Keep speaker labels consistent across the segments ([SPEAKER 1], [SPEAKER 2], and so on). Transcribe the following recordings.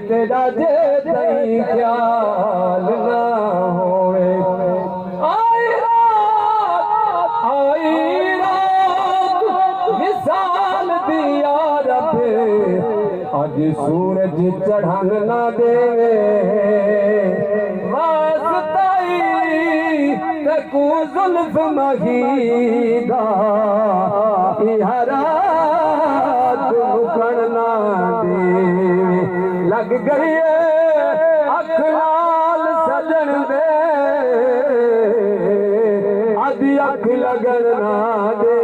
[SPEAKER 1] तेरा जे तई ख्याल ना होए। आई रात विसाल दिया रब अज सूरज चढ़न ना देवे। वास्ताई तकू जुल्फ महीदा रात मुकण ना देवे। लग गई अख नाल सजन दे अधी अख लगन ना दे।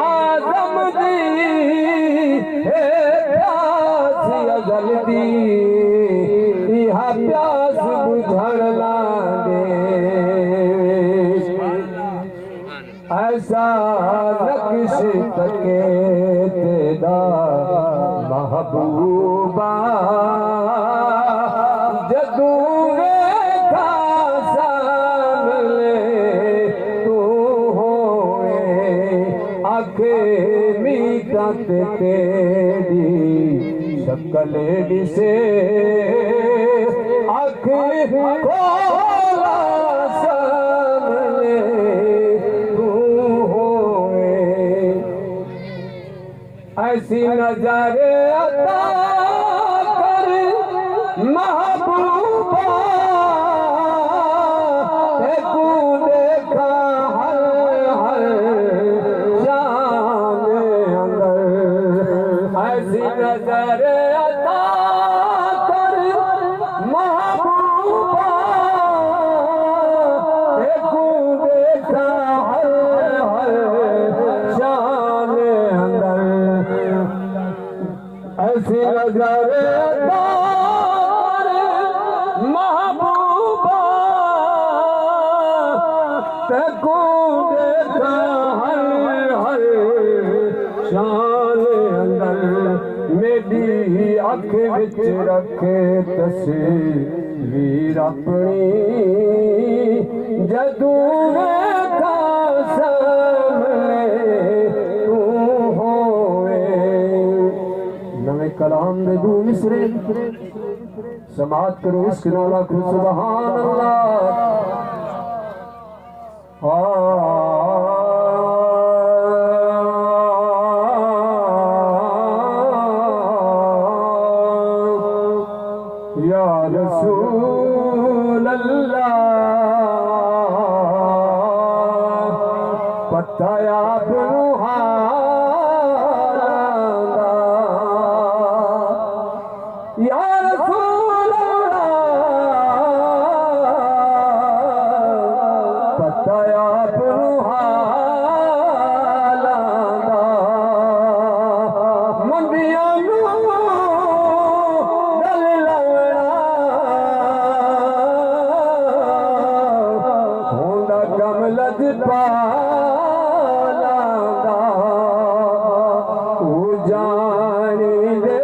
[SPEAKER 1] आजम दी प्यास अजल दी इहा प्यास बुझण ना दे। ऐसा नक्श तके तेरा महबूबा जदू वेखा सामने तू होए। आखे मीठा ते तेरी शक्ल दिसे आखे खोला सामने तू होए। ऐसी नजर अता कर महबूबा तू देखा हर हर शाम अंदर। ऐसी नजर अता कर महबूबा तू देखा हर हर शाम अंदर। ऐसी नजर महबूबा तकू देखा हर हर शान अंदर। मेरी अख विच रखे तस्वीर अपनी जदू वेखा सामने तू होए। नवे कलाम दे दू मिसरे समात करो इश्क नाल आखो सुभान अल्लाह। या रसूल अल्लाह पता आप या रसूल अल्लाह पता आप मुंडिया दल लवड़ा कम लजपाला जानी दे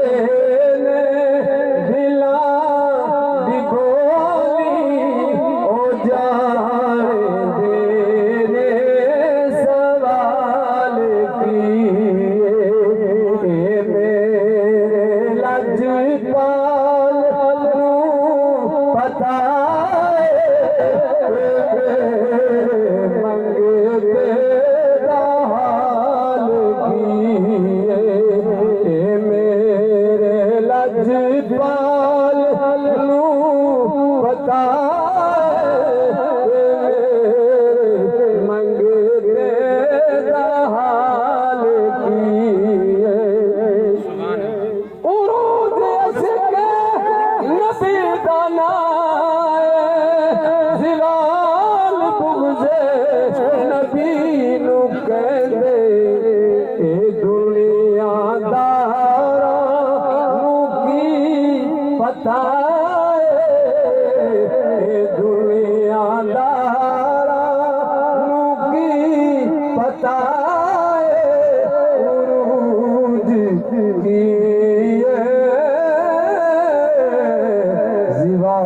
[SPEAKER 1] जिवा